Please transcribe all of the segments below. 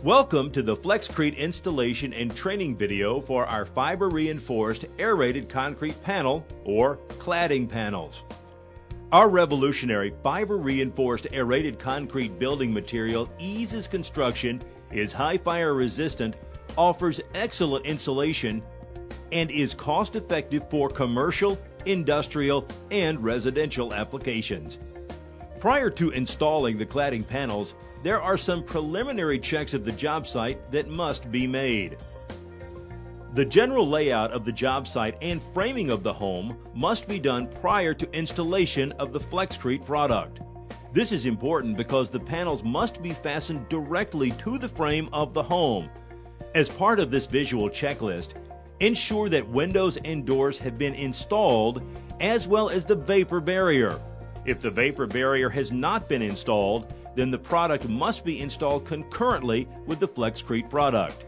Welcome to the Flexcrete installation and training video for our fiber reinforced aerated concrete panel or cladding panels. Our revolutionary fiber reinforced aerated concrete building material eases construction, is high fire resistant, offers excellent insulation, and is cost effective for commercial, industrial, and residential applications. Prior to installing the cladding panels, there are some preliminary checks of the job site that must be made. The general layout of the job site and framing of the home must be done prior to installation of the Flexcrete product. This is important because the panels must be fastened directly to the frame of the home. As part of this visual checklist, ensure that windows and doors have been installed, as well as the vapor barrier. If the vapor barrier has not been installed, then the product must be installed concurrently with the Flexcrete product.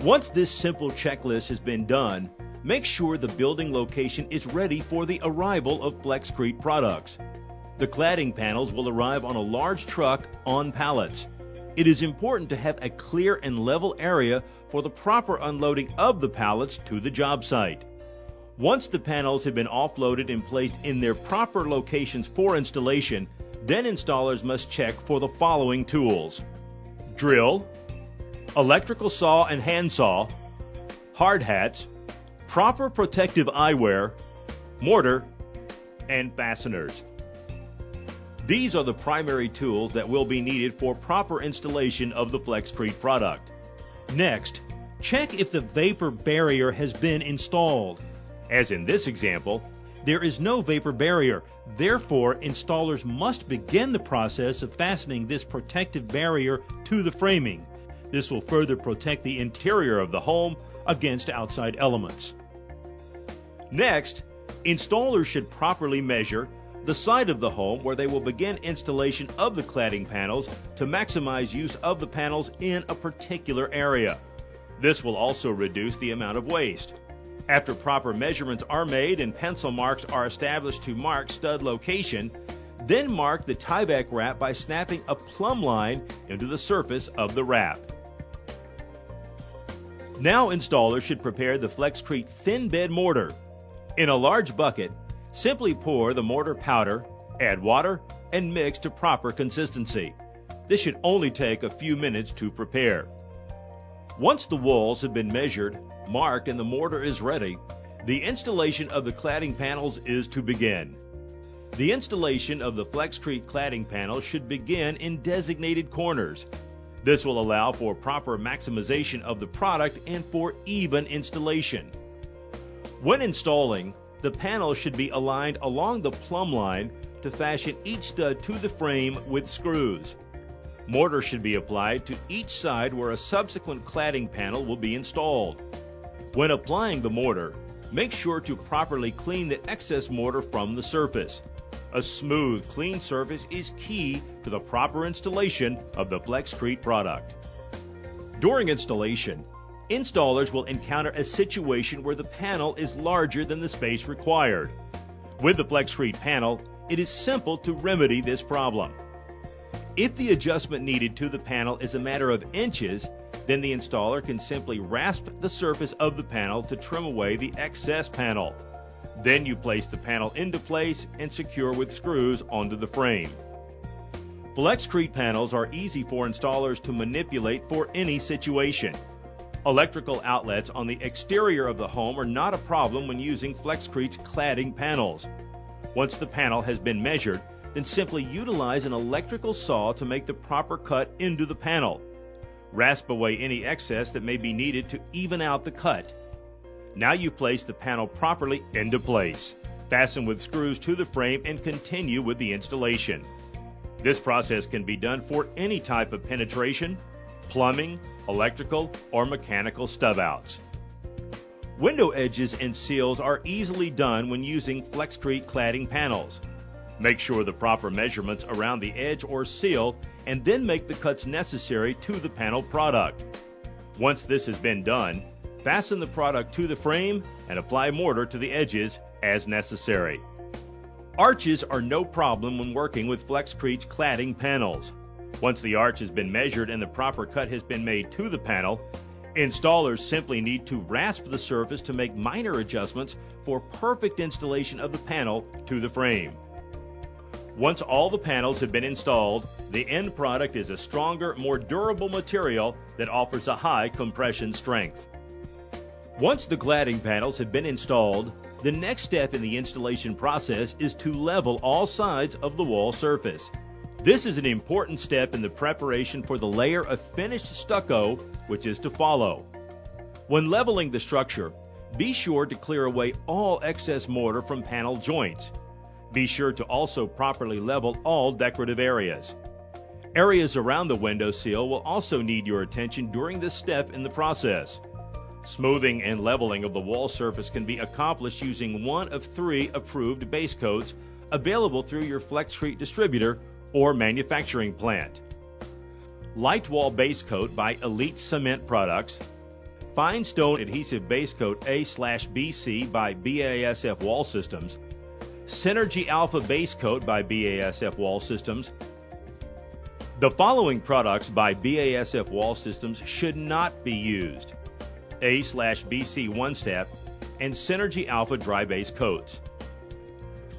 Once this simple checklist has been done, make sure the building location is ready for the arrival of Flexcrete products. The cladding panels will arrive on a large truck on pallets. It is important to have a clear and level area for the proper unloading of the pallets to the job site. Once the panels have been offloaded and placed in their proper locations for installation, then installers must check for the following tools: drill, electrical saw and handsaw, hard hats, proper protective eyewear, mortar, and fasteners. These are the primary tools that will be needed for proper installation of the Flexcrete product. Next, check if the vapor barrier has been installed. As in this example, there is no vapor barrier. Therefore, installers must begin the process of fastening this protective barrier to the framing. This will further protect the interior of the home against outside elements. Next, installers should properly measure the side of the home where they will begin installation of the cladding panels to maximize use of the panels in a particular area. This will also reduce the amount of waste. After proper measurements are made and pencil marks are established to mark stud location, then mark the tieback wrap by snapping a plumb line into the surface of the wrap. Now installers should prepare the Flexcrete thin bed mortar. In a large bucket, simply pour the mortar powder, add water, and mix to proper consistency. This should only take a few minutes to prepare. Once the walls have been measured, marked, and the mortar is ready, the installation of the cladding panels is to begin. The installation of the Flexcrete cladding panels should begin in designated corners. This will allow for proper maximization of the product and for even installation. When installing, the panels should be aligned along the plumb line to fashion each stud to the frame with screws. Mortar should be applied to each side where a subsequent cladding panel will be installed. When applying the mortar, make sure to properly clean the excess mortar from the surface. A smooth, clean surface is key to the proper installation of the Flexcrete product. During installation, installers will encounter a situation where the panel is larger than the space required. With the Flexcrete panel, it is simple to remedy this problem. If the adjustment needed to the panel is a matter of inches, then the installer can simply rasp the surface of the panel to trim away the excess panel. Then you place the panel into place and secure with screws onto the frame. Flexcrete panels are easy for installers to manipulate for any situation. Electrical outlets on the exterior of the home are not a problem when using Flexcrete's cladding panels. Once the panel has been measured, then simply utilize an electrical saw to make the proper cut into the panel. Rasp away any excess that may be needed to even out the cut. Now you place the panel properly into place. Fasten with screws to the frame and continue with the installation. This process can be done for any type of penetration, plumbing, electrical, or mechanical stub-outs. Window edges and seals are easily done when using Flexcrete cladding panels. Make sure the proper measurements around the edge or seal and then make the cuts necessary to the panel product. Once this has been done, fasten the product to the frame and apply mortar to the edges as necessary. Arches are no problem when working with Flexcrete's cladding panels. Once the arch has been measured and the proper cut has been made to the panel, installers simply need to rasp the surface to make minor adjustments for perfect installation of the panel to the frame. Once all the panels have been installed, the end product is a stronger, more durable material that offers a high compression strength. Once the cladding panels have been installed, the next step in the installation process is to level all sides of the wall surface. This is an important step in the preparation for the layer of finished stucco which is to follow. When leveling the structure, be sure to clear away all excess mortar from panel joints. Be sure to also properly level all decorative areas. Areas around the window sill will also need your attention during this step in the process. Smoothing and leveling of the wall surface can be accomplished using one of 3 approved base coats available through your Flexcrete distributor or manufacturing plant. Light Wall Base Coat by Elite Cement Products, Fine Stone Adhesive Base Coat A/BC by BASF Wall Systems, Synergy Alpha Base Coat by BASF Wall Systems. The following products by BASF Wall Systems should not be used: A/BC One Step and Synergy Alpha Dry Base Coats.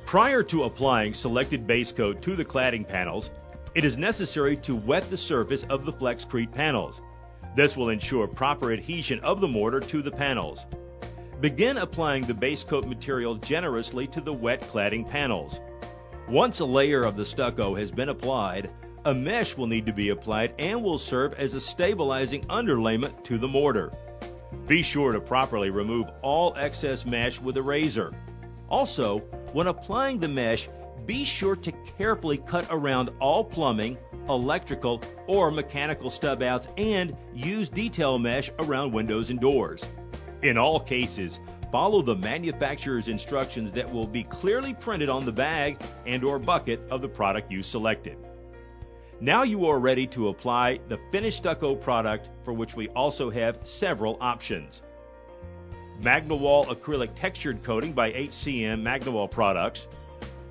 Prior to applying selected base coat to the cladding panels, it is necessary to wet the surface of the Flexcrete panels. This will ensure proper adhesion of the mortar to the panels. Begin applying the base coat material generously to the wet cladding panels. Once a layer of the stucco has been applied, a mesh will need to be applied and will serve as a stabilizing underlayment to the mortar. Be sure to properly remove all excess mesh with a razor. Also, when applying the mesh, be sure to carefully cut around all plumbing, electrical, or mechanical stub outs and use detail mesh around windows and doors. In all cases, follow the manufacturer's instructions that will be clearly printed on the bag and/or bucket of the product you selected. Now you are ready to apply the finished stucco product, for which we also have several options. MagnaWall Acrylic Textured Coating by HCM MagnaWall Products,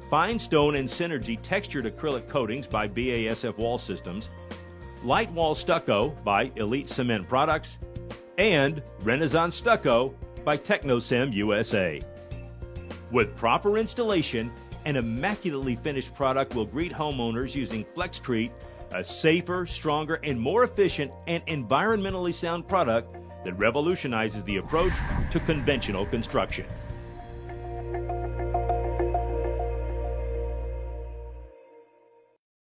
Fine Stone and Synergy Textured Acrylic Coatings by BASF Wall Systems, Light Wall Stucco by Elite Cement Products, and Renaissance Stucco by TechnoSem USA. With proper installation, an immaculately finished product will greet homeowners using Flexcrete, a safer, stronger, and more efficient and environmentally sound product that revolutionizes the approach to conventional construction.